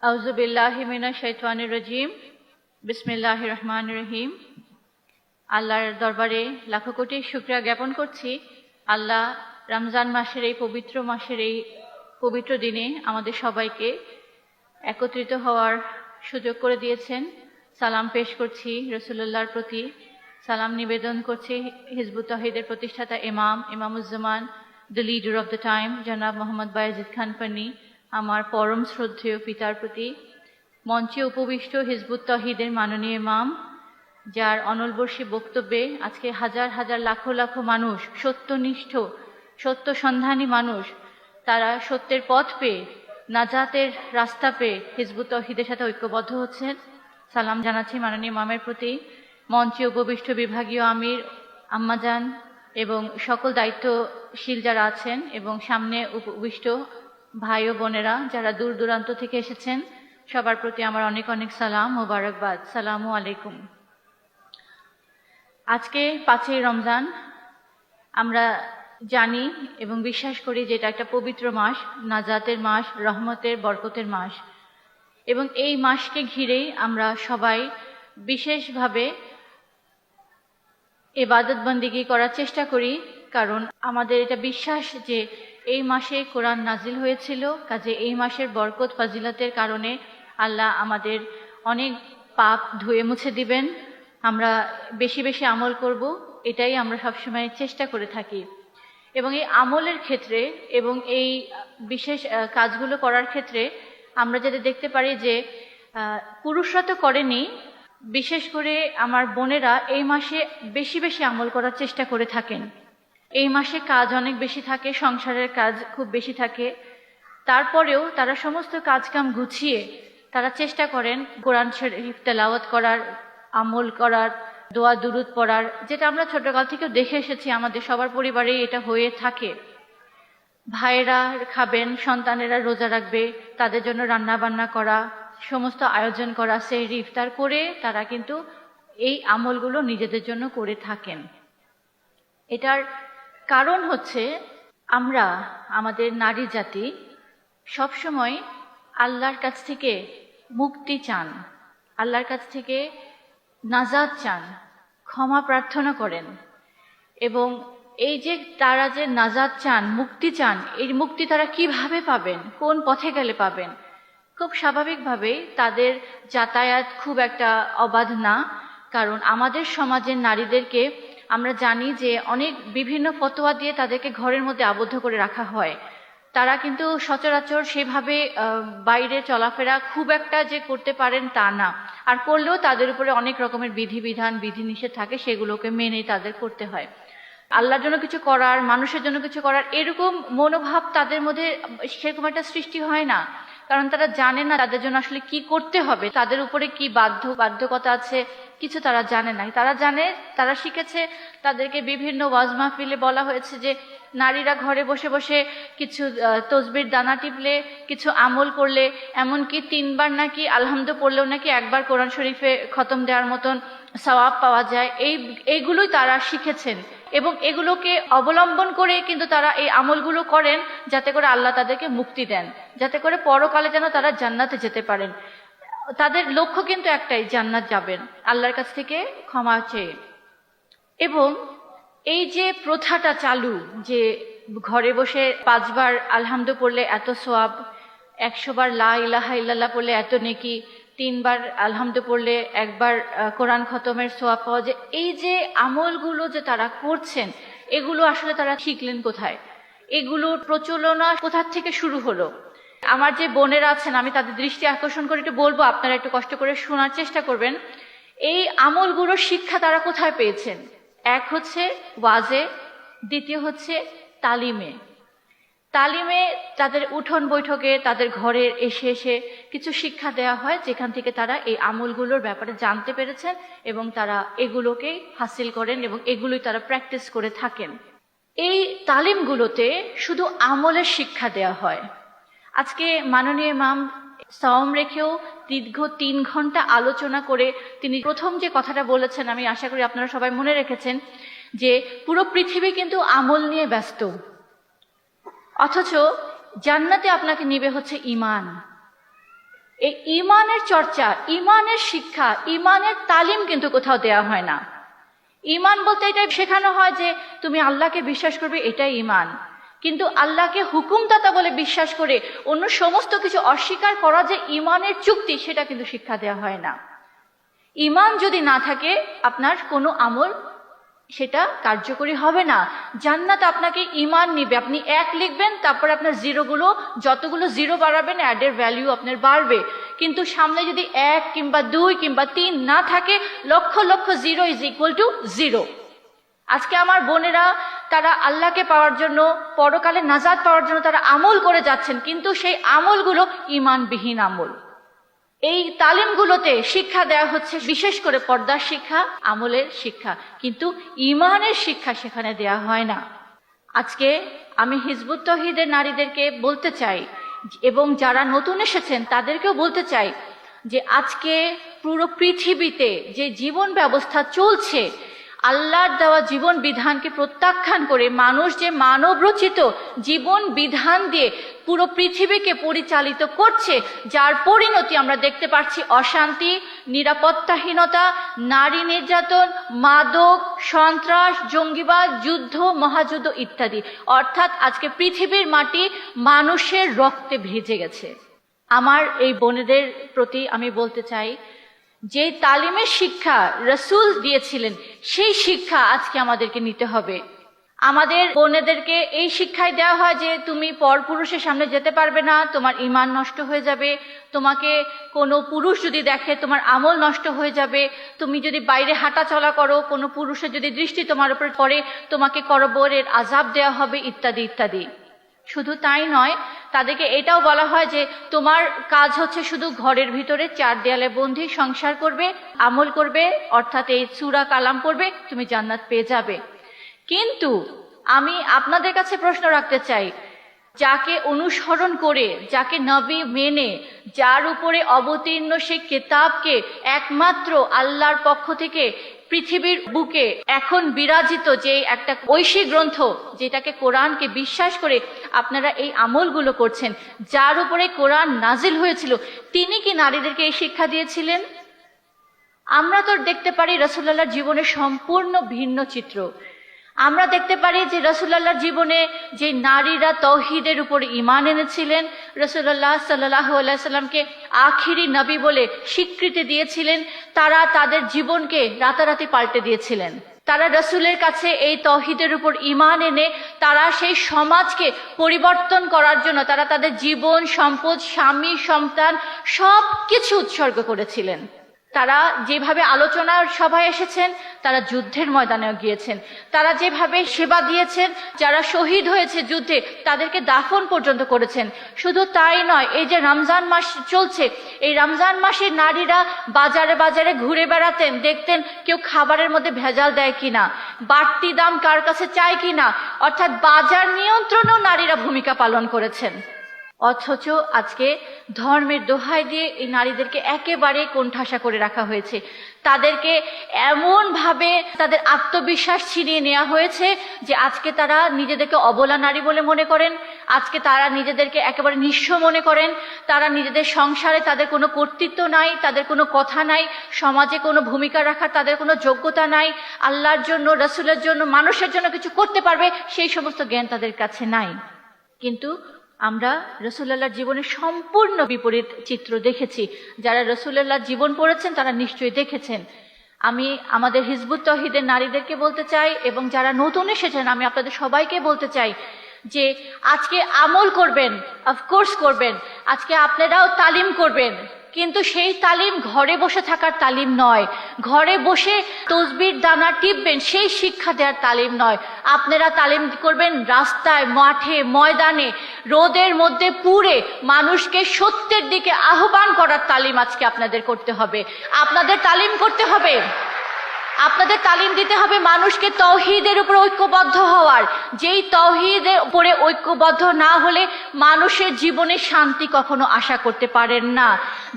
আউযু বিল্লাহি মিনাশ শাইতানির রাজিম। বিসমিল্লাহির রহমানির রহিম। আল্লাহর দরবারে লাখো কোটি শুকরিয়া জ্ঞাপন করছি। আল্লাহ রমজান মাসের এই পবিত্র পবিত্র দিনে আমাদের সবাইকে একত্রিত হওয়ার সুযোগ করে দিয়েছেন। সালাম পেশ করছি রাসূলুল্লাহর প্রতি, সালাম নিবেদন করছি হিজবুত তাওহীদের প্রতিষ্ঠাতা Imamuzzaman, the leader of the time, জনাব মোহাম্মদ বায়েজিদ খান পান্নী, আমার পরম শ্রদ্ধেয় পিতার প্রতি। মঞ্চে উপবিষ্ট হিজবুত তাওহীদের মাননীয় ইমাম, যার অনলবর্ষী বক্তব্যে আজকে হাজার হাজার লাখো লাখো মানুষ, সত্যনিষ্ঠ সত্য সন্ধানী মানুষ, তারা সত্যের পথ পেয়ে, নাজাতের রাস্তা পেয়ে হিজবুত তাওহীদের সাথে ঐক্যবদ্ধ হচ্ছেন। সালাম জানাচ্ছি মাননীয় ইমামের প্রতি। মঞ্চে উপবিষ্ট বিভাগীয় আমির, আম্মাজান এবং সকল দায়িত্বশীল যারা আছেন, এবং সামনে উপবিষ্ট ভাই ও বোনেরা যারা দূর দূরান্ত থেকে এসেছেন, সবার প্রতি আমার অনেক অনেক সালাম, মোবারকবাদ। সালামু আলাইকুম। আজকে 5ই রমজান। আমরা জানি এবং বিশ্বাস করি যে এটা একটা পবিত্র মাস, নাজাতের মাস, রহমতের, বরকতের মাস, এবং এই মাসকে ঘিরেই আমরা সবাই বিশেষভাবে ইবাদত বন্দেগী করার চেষ্টা করি, কারণ আমাদের এটা বিশ্বাস যে এই মাসে কোরআন নাজিল হয়েছিল, কাজে এই মাসের বরকত ফাজিলতের কারণে আল্লাহ আমাদের অনেক পাপ ধুয়ে মুছে দিবেন। আমরা বেশি বেশি আমল করব, এটাই আমরা সবসময় চেষ্টা করে থাকি। এবং এই আমলের ক্ষেত্রে এবং এই বিশেষ কাজগুলো করার ক্ষেত্রে আমরা যাতে দেখতে পারি যে পুরুষরা তো করেনি, বিশেষ করে আমার বোনেরা এই মাসে বেশি বেশি আমল করার চেষ্টা করে থাকেন। এই মাসে কাজ অনেক বেশি থাকে, সংসারের কাজ খুব বেশি থাকে, তারপরেও তারা সমস্ত কাজকাম গুছিয়ে তারা চেষ্টা করেন কোরআন শরীফ তেলাওয়াত করার, আমল করার, দোয়া দুরুদ পড়ার, যেটা আমরা ছোটকাল থেকেও দেখে এসেছি, আমাদের সবার পরিবারেই এটা হয়ে থাকে। ভাইয়েরা খাবেন, সন্তানেরা রোজা রাখবে, তাদের জন্য রান্না বান্না করা, সমস্ত আয়োজন করা, সেহরি ইফতার করে তারা কিন্তু এই আমলগুলো নিজেদের জন্য করে থাকেন। এটার কারণ হচ্ছে আমরা, আমাদের নারী জাতি সবসময় আল্লাহর কাছ থেকে মুক্তি চান, আল্লাহর কাছ থেকে নাজাত চান, ক্ষমা প্রার্থনা করেন। এবং এই যে তারা যে নাজাত চান, মুক্তি চান, এই মুক্তি তারা কিভাবে পাবেন, কোন পথে গেলে পাবেন? খুব স্বাভাবিকভাবেই তাদের যাতায়াত খুব একটা অবাধ না, কারণ আমাদের সমাজের নারীদেরকে আমরা জানি যে অনেক বিভিন্ন ফতোয়া দিয়ে তাদেরকে ঘরের মধ্যে আবদ্ধ করে রাখা হয়। তারা কিন্তু সচরাচর সেভাবে বাইরে চলাফেরা খুব একটা যে করতে পারেন তা না, আর করলেও তাদের উপরে অনেক রকমের বিধিবিধান, বিধিনিষেধ থাকে, সেগুলোকে মেনে তাদের করতে হয়। আল্লাহর জন্য কিছু করার, মানুষের জন্য কিছু করার, এরকম মনোভাব তাদের মধ্যে সেরকম একটা সৃষ্টি হয় না, কারণ তারা জানে না তাদের জন্য আসলে কি করতে হবে, তাদের উপরে কি বাধ্যকতা আছে, কিছু তারা জানে না। তারা জানে, তারা শিখেছে, তাদেরকে বিভিন্ন ওয়াজ মাহফিলে বলা হয়েছে যে নারীরা ঘরে বসে বসে কিছু তসবির দানা টিপলে, কিছু আমল করলে, এমনকি 3 বার নাকি আলহামদু পড়লেও নাকি 1 বার কোরআন শরীফে খতম দেওয়ার মতন সওয়াব পাওয়া যায়। এইগুলোই তারা শিখেছেন, এবং এগুলোকে অবলম্বন করে কিন্তু তারা এই আমলগুলো করেন যাতে করে আল্লাহ তাদেরকে মুক্তি দেন, যাতে করে পরকালে যেন তারা জান্নাতে যেতে পারেন। তাদের লক্ষ্য কিন্তু একটাই, জান্নাত যাবেন আল্লাহর কাছ থেকে ক্ষমা চেয়ে। এবং এই যে প্রথাটা চালু, যে ঘরে বসে 5 বার আলহামদু পড়লে এত সওয়াব, 100 বার লা ইলাহা ইল্লাল্লাহ পড়লে এত নেকি, 3 বার আলহামদু পড়লে 1 বার কোরআন খতমের সওয়াব পাওয়া যায়, এই যে আমলগুলো যে তারা করছেন, এগুলো আসলে তারা শিখলেন কোথায়? এগুলোর প্রচলনা কোথা থেকে শুরু হলো? আমার যে বোনেরা আছেন, আমি তাদের দৃষ্টি আকর্ষণ করে একটু বলবো, আপনারা একটু কষ্ট করে শোনার চেষ্টা করবেন। এই আমলগুলোর শিক্ষা তারা কোথায় পেয়েছেন? এক হচ্ছে ওয়াজে, দ্বিতীয় হচ্ছে তালিমে। তাদের উঠোন বৈঠকে, তাদের ঘরে এসে এসে কিছু শিক্ষা দেওয়া হয়, যেখান থেকে তারা এই আমলগুলোর ব্যাপারে জানতে পেরেছেন এবং তারা এগুলোকে হাসিল করেন এবং এগুলোই তারা প্র্যাকটিস করে থাকেন। এই তালিমগুলোতে শুধু আমলের শিক্ষা দেওয়া হয়। আজকে মাননীয় ইমাম সাওম রেখেও দীর্ঘ 3 ঘন্টা আলোচনা করে তিনি প্রথম যে কথাটা বলেছেন, আমি আশা করি আপনারা সবাই মনে রেখেছেন, যে পুরো পৃথিবী কিন্তু আমল নিয়ে ব্যস্ত, অথচ জান্নাতে আপনাকে নিবে হচ্ছে ঈমান। এই ইমানের চর্চা, ইমানের শিক্ষা, ইমানের তালিম কিন্তু কোথাও দেয়া হয় না। ইমান বলতে এটাই শেখানো হয় যে তুমি আল্লাহকে বিশ্বাস করবে, এটাই ইমান। কিন্তু আল্লাহকে হুকুমদাতা বলে বিশ্বাস করে অন্য সমস্ত কিছু অস্বীকার করা যে ইমানের চুক্তি, সেটা কিন্তু শিক্ষা দেওয়া হয় না। ইমান যদি না থাকে আপনার কোনো আমল সেটা কার্যকরী হবে না। জান্নাত আপনাকে ইমান নিবে, আপনি 1 লিখবেন, তারপর আপনার জিরোগুলো, যতগুলো জিরো বাড়াবেন অ্যাডের ভ্যালু আপনার বাড়বে। কিন্তু সামনে যদি 1 কিংবা 2 কিংবা 3 না থাকে, lakh lakh zero is equal to zero. আজকে আমার বোনেরা তারা আল্লাহকে পাওয়ার জন্য, পরকালে নাজাত পাওয়ার জন্য তারা আমল করে যাচ্ছেন, কিন্তু সেই আমলগুলো ইমানবিহীন আমল। এই তালিমগুলোতে শিক্ষা দেওয়া হচ্ছে বিশেষ করে পর্দার শিক্ষা, আমলের শিক্ষা, কিন্তু ইমানের শিক্ষা সেখানে দেওয়া হয় না। আজকে আমি হিজবুত তৌহিদের নারীদেরকে বলতে চাই, এবং যারা নতুন এসেছেন তাদেরকেও বলতে চাই, যে আজকে পুরো পৃথিবীতে যে জীবন ব্যবস্থা চলছে, আল্লাহর দেওয়া জীবন বিধানকে প্রত্যাখ্যান করে মানুষ যে মানব রচিত জীবন বিধান দিয়ে পুরো পৃথিবীকে পরিচালিত করছে, যার পরিণতি আমরা দেখতে পাচ্ছি অশান্তি, নিরাপত্তাহীনতা, নারী নির্যাতন, মাদক, সন্ত্রাস, জঙ্গিবাদ, যুদ্ধ, মহাযুদ্ধ ইত্যাদি। অর্থাৎ আজকে পৃথিবীর মাটি মানুষের রক্তে ভিজে গেছে। আমার এই বোনেদের প্রতি আমি বলতে চাই, যে তালিমের শিক্ষা রাসূল দিয়েছিলেন, সেই শিক্ষা আজকে আমাদেরকে নিতে হবে। আমাদের বোনেদেরকে এই শিক্ষাই দেওয়া হয় যে তুমি পরপুরুষের সামনে যেতে পারবে না, তোমার ঈমান নষ্ট হয়ে যাবে, তোমাকে কোনো পুরুষ যদি দেখে তোমার আমল নষ্ট হয়ে যাবে, তুমি যদি বাইরে হাঁটা চলা করো, কোনো পুরুষের যদি দৃষ্টি তোমার উপর পড়ে, তোমাকে কবরের আযাব দেওয়া হবে, ইত্যাদি ইত্যাদি। শুধু তাই নয়, তাদেরকে এটাও বলা হয় যে তোমার কাজ হচ্ছে শুধু ঘরের ভিতরে 4 দেয়ালে বন্দি সংসার করবে, আমল করবে, অর্থাৎ এই সূরা কালাম পড়বে, তুমি জান্নাত পেয়ে যাবে। কিন্তু আমি আপনাদের কাছে প্রশ্ন রাখতে চাই, যাকে অনুসরণ করে, যাকে নবী মেনে, যার উপরে অবতীর্ণ সেই কিতাবকে একমাত্র আল্লাহর পক্ষ থেকে পৃথিবীর বুকে এখন বিরাজিত যে একটা ঐশী গ্রন্থ, যেটাকে কোরআনকে বিশ্বাস করে আপনারা এই আমলগুলো করছেন, যার উপরে কোরআন নাজিল হয়েছিল, তিনি কি নারীদেরকে এই শিক্ষা দিয়েছিলেন? আমরা তো দেখতে পারি রাসূলুল্লাহর জীবনের সম্পূর্ণ ভিন্ন চিত্র। আমরা দেখতে পারি যে রাসূলুল্লাহর জীবনে যে নারীরা তাওহীদের উপর ঈমান এনেছিলেন, রাসূলুল্লাহ সাল্লাল্লাহু আলাইহি সাল্লামকে আখিরি নবী বলে স্বীকৃতি দিয়েছিলেন, তারা তাদের জীবনকে রাতারাতি পাল্টে দিয়েছিলেন। তারা রাসূলের কাছে এই তাওহীদের উপর ঈমান এনে তারা সেই সমাজকে পরিবর্তন করার জন্য তারা তাদের জীবন, সম্পদ, স্বামী, সন্তান সবকিছু উৎসর্গ করেছিলেন। তারা যেভাবে আলোচনার সভায় এসেছেন, তারা যুদ্ধের ময়দানেও গিয়েছেন। তারা যেভাবে সেবা দিয়েছেন, যারা শহীদ হয়েছে যুদ্ধে তাদেরকে দাফন পর্যন্ত করেছেন। শুধু তাই নয়, এই যে রমজান মাস চলছে, এই রমজান মাসে নারীরা বাজারে বাজারে ঘুরে বেড়াতেন, দেখতেন কেউ খাবারের মধ্যে ভেজাল দেয় কিনা, বাড়তি দাম কার কাছে চায় কিনা, অর্থাৎ বাজার নিয়ন্ত্রণেও নারীরা ভূমিকা পালন করেছেন। অথচ আজকে ধর্মের দোহাই দিয়ে এই নারীদেরকে একেবারে কোণঠাসা করে রাখা হয়েছে। তাদেরকে এমনভাবে তাদের আত্মবিশ্বাস ছিনিয়ে নেওয়া হয়েছে যে আজকে তারা নিজেদেরকে অবলা নারী বলে মনে করেন, আজকে তারা নিজেদেরকে একেবারে নিঃস্ব মনে করেন, তারা নিজেদের সংসারে তাদের কোনো কর্তৃত্ব নাই, তাদের কোনো কথা নাই, সমাজে কোনো ভূমিকা রাখার তাদের কোনো যোগ্যতা নাই, আল্লাহর জন্য, রাসূলের জন্য, মানুষের জন্য কিছু করতে পারবে সেই সমস্ত জ্ঞান তাদের কাছে নাই। কিন্তু আমরা রাসূলুল্লাহর জীবনের সম্পূর্ণ বিপরীত চিত্র দেখেছি। যারা রাসূলুল্লাহর জীবন পড়েছেন তারা নিশ্চয়ই দেখেছেন। আমি আমাদের হিজবুত তৌহিদের নারীদেরকে বলতে চাই, এবং যারা নতুন এসেছেন আমি আপনাদের সবাইকে বলতে চাই যে আজকে আমল করবেন, অফকোর্স করবেন, আজকে আপনারাও তালিম করবেন, কিন্তু সেই তালিম ঘরে বসে থাকার তালিম নয়, ঘরে বসে তসবির দানা টিপবেন সেই শিক্ষা দেওয়ার তালিম নয়। আপনারা তালিম করবেন রাস্তায়, মাঠে, ময়দানে, রোদের মধ্যে পুড়ে মানুষকে সত্যের দিকে আহ্বান করার তালিম আজকে আপনাদের করতে হবে। আপনাদের তালিম করতে হবে, আপনাদের তালিম দিতে হবে মানুষকে তাওহীদের উপর ঐক্যবদ্ধ হওয়ার। যেই তাওহীদের উপরে ঐক্যবদ্ধ না হলে মানুষের জীবনে শান্তি কখনো আশা করতে পারেন না।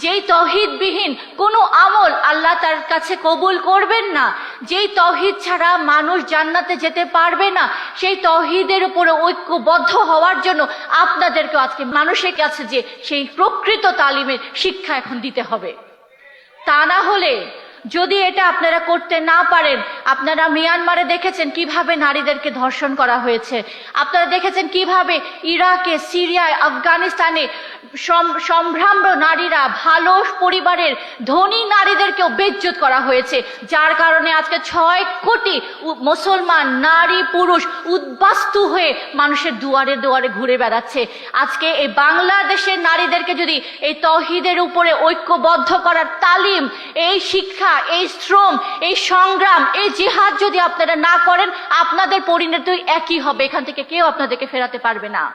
যেই তাওহীদবিহীন কোনো আমল আল্লাহ তার কাছে কবুল করবেন না। যেই তৌহিদ ছাড়া মানুষ জান্নাতে যেতে পারবে না, সেই তৌহিদের উপরে ঐক্যবদ্ধ হওয়ার জন্য আপনাদেরকে আজকে মানুষের কাছে যে সেই প্রকৃত তালিমের শিক্ষা এখন দিতে হবে। তা না হলে যদি এটা আপনারা করতে না পারেন, আপনারা মিয়ানমারে দেখেছেন কিভাবে নারীদেরকে ধর্ষণ করা হয়েছে, আপনারা দেখেছেন কিভাবে ইরাকে, সিরিয়ায়, আফগানিস্তানে সম্ভ্রাম্য নারীরা, ভালো পরিবারের ধনী নারীদেরকেও বেইজ্জত করা হয়েছে, যার কারণে আজকে 6 কোটি মুসলমান নারী পুরুষ উদ্বাস্তু হয়ে মানুষের দুয়ারে দুয়ারে ঘুরে বেড়াচ্ছে। আজকে এই বাংলাদেশের নারীদেরকে যদি এই তৌহিদের উপরে ঐক্যবদ্ধ করার তালিম, এই শিক্ষা, এই শ্রম, এই সংগ্রাম, এই জিহাদ যদি আপনারা না করেন, আপনাদের পরিণতি একই হবে, এখান থেকে কেউ আপনাদেরকে ফেরাতে পারবে না।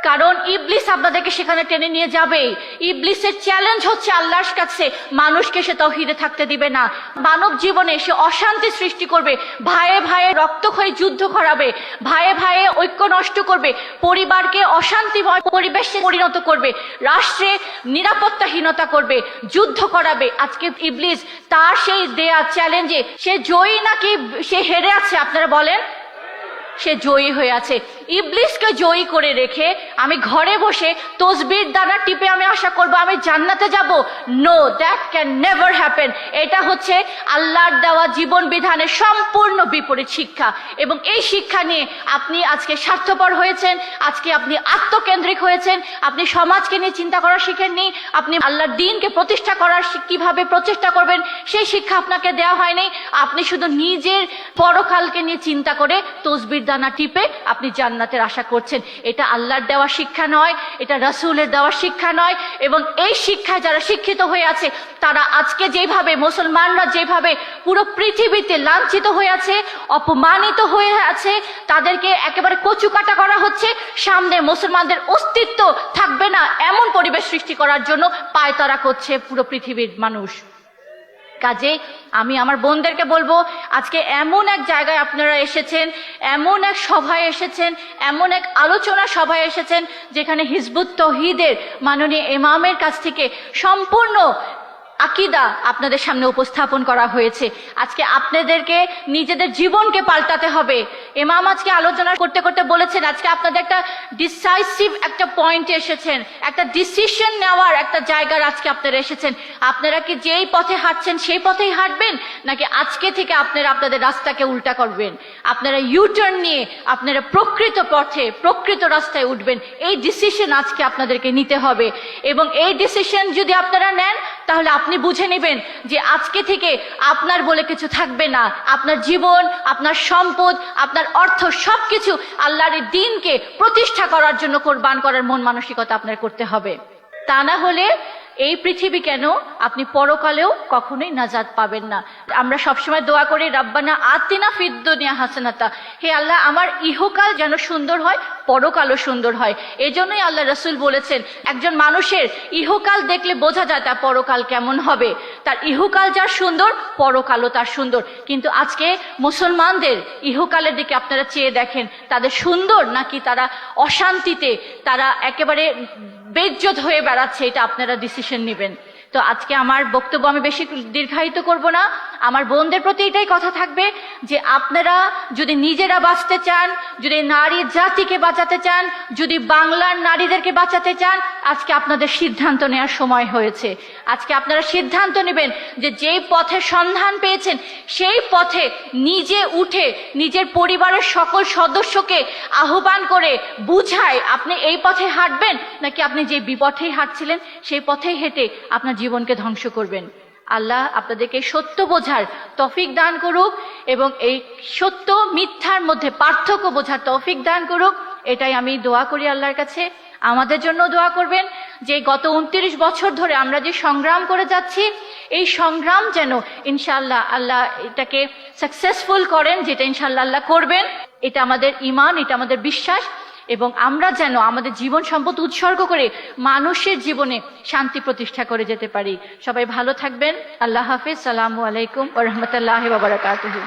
কারণ ইবলিস আপনাদেরকে সেখানে টেনে নিয়ে যাবে। ইবলিসের চ্যালেঞ্জ হচ্ছে আল্লাহর কাছে মানুষকে সে তৌহিদে থাকতে দিবে না। মানব জীবনে সে অশান্তি সৃষ্টি করবে, ভাইয়ে ভাইয়ে রক্তক্ষয়ী যুদ্ধ করাবে, ভাইয়ে ভাইয়ে ঐক্য নষ্ট করবে, পরিবারকে অশান্তিময় পরিবেশে পরিণত করবে, রাষ্ট্রে নিরাপত্তাহীনতা করবে, যুদ্ধ করাবে। আজকে ইবলিস তার সেই দেয়া চ্যালেঞ্জে সে জয়ী নাকি সে হেরে আছে? আপনারা বলেন। সে জয়ী হয়ে আছে। ইবলিসকে জয়ী করে রেখে আমি ঘরে বসে তসবির দানা টিপে আমি আশা করব আমি জান্নাতে যাব? No, that can never happen. এটা হচ্ছে আল্লাহর দেওয়া জীবন বিধানের সম্পূর্ণ বিপরীত শিক্ষা। এবং এই শিক্ষা নিয়ে আপনি আজকে স্বার্থপর হয়েছেন, আজকে আপনি আত্মকেন্দ্রিক হয়েছেন, আপনি সমাজকে নিয়ে চিন্তা করা শিখেননি, আপনি আল্লাহর দ্বীনকে প্রতিষ্ঠা করার কিভাবে প্রচেষ্টা করবেন সেই শিক্ষা আপনাকে দেওয়া হয়নি। আপনি শুধু নিজের পরকালকে নিয়ে চিন্তা করে তসবির দানা টিপে আপনি জান্নাতের আশা করছেন। এটা আল্লাহর দেওয়া শিক্ষা নয়, এটা রাসূলের দেওয়া শিক্ষা নয়। এবং এই শিক্ষায় যারা শিক্ষিত হয়ে আছে তারা আজকে যেভাবে মুসলমানরা যেভাবে পুরো পৃথিবীতে লাঞ্ছিত হয়ে আছে, অপমানিত হয়ে আছে, তাদেরকে একেবারে কচুকাটা করা হচ্ছে, সামনে মুসলমানদের অস্তিত্ব থাকবে না এমন পরিবেশ সৃষ্টি করার জন্য পায়তারা করছে পুরো পৃথিবীর মানুষ। কাজে আমি আমার বোনদেরকে বলবো, আজকে এমন এক জায়গায় আপনারা এসেছেন, এমন এক সভায় এসেছেন, এমন এক আলোচনা সভায় এসেছেন যেখানে হিজবুত তৌহিদের মাননীয় ইমামের কাছ থেকে সম্পূর্ণ আকীদা আপনাদের সামনে উপস্থাপন করা হয়েছে। আজকে আপনাদেরকে নিজেদের জীবনকে পাল্টাতে হবে। ইমাম আজকে আলোচনা করতে করতে বলেছেন আজকে আপনাদের একটা ডিসাইসিভ একটা পয়েন্টে এসেছেন, একটা ডিসিশন নেওয়ার একটা জায়গার আজকে আপনারা এসেছেন। আপনারা কি যেই পথে হাঁটছেন সেই পথেই হাঁটবেন, নাকি আজকে থেকে আপনারা আপনাদের রাস্তাকে উল্টা করবেন? আপনারা ইউটার্ন নিয়ে আপনারা প্রকৃত পথে প্রকৃত রাস্তায় উঠবেন। এই ডিসিশন আজকে আপনাদেরকে নিতে হবে। এবং এই ডিসিশন যদি আপনারা নেন তাহলে আপনি বুঝে নেবেন যে আজকে থেকে আপনার বলে কিছু থাকবে না। আপনার জীবন, আপনার সম্পদ, আপনার অর্থ সবকিছু আল্লাহর দ্বীনকে প্রতিষ্ঠা করার জন্য কোরবান করার মন মানসিকতা আপনার করতে হবে। তা না হলে এই পৃথিবী কেন, আপনি পরকালেও কখনোই নাজাত পাবেন না। আমরা সবসময় দোয়া করি রাব্বানা আতিনা ফিদ দুনিয়া হাসানাতা, হে আল্লাহ আমার ইহকাল যেন সুন্দর হয়, পরকালও সুন্দর হয়। এজন্যই আল্লাহ রাসূল বলেছেন একজন মানুষের ইহকাল দেখলে বোঝা যায় তার পরকাল কেমন হবে। তার ইহকাল যার সুন্দর, পরকালও তার সুন্দর। কিন্তু আজকে মুসলমানদের ইহকালের দিকে আপনারা চেয়ে দেখেন, তাদের সুন্দর নাকি তারা অশান্তিতে, তারা একেবারে বেইজ্জত হয়ে বেড়াচ্ছে, এটা আপনারা ডিসিশন নেবেন। তো আজকে আমার বক্তব্য আমি বেশি দীর্ঘায়িত করব না। আমার বোনদের প্রতি এটাই কথা থাকবে যে আপনারা যদি নিজেরা বাঁচতে চান, যদি নারী জাতিকে বাঁচাতে চান, যদি বাংলার নারীদেরকে বাঁচাতে চান, আজকে আপনাদের সিদ্ধান্ত নেওয়ার সময় হয়েছে। আজকে আপনারা সিদ্ধান্ত নেবেন যে যেই পথের সন্ধান পেয়েছেন সেই পথে নিজে উঠে নিজের পরিবারের সকল সদস্যকে আহ্বান করে বুঝায় আপনি এই পথে হাঁটবেন, নাকি আপনি যে বিপথেই হাঁটছিলেন সেই পথেই হেঁটে আপনার জীবনকে ধ্বংস করবেন। আল্লাহ আপনাদেরকে সত্য বোঝার তৌফিক দান করুক এবং এই সত্য মিথ্যার মধ্যে পার্থক্য বোঝার তৌফিক দান করুক। এটাই আমি দোয়া করি আল্লাহর কাছে। আমাদের জন্য দোয়া করবেন যে গত 29 বছর ধরে আমরা যে সংগ্রাম করে যাচ্ছি, এই সংগ্রাম যেন ইনশাআল্লাহ আল্লাহ এটাকে সাকসেসফুল করেন, যেটা ইনশাআল্লাহ আল্লাহ করবেন। এটা আমাদের ঈমান, এটা আমাদের বিশ্বাস। এবং আমরা যেন আমাদের জীবন সম্পদ উৎসর্গ করে মানুষের জীবনে শান্তি প্রতিষ্ঠা করে যেতে পারি। সবাই ভালো থাকবেন। আল্লাহ হাফেজ। সালামু আলাইকুম ওয়া রাহমাতুল্লাহি ওয়া বারাকাতুহু।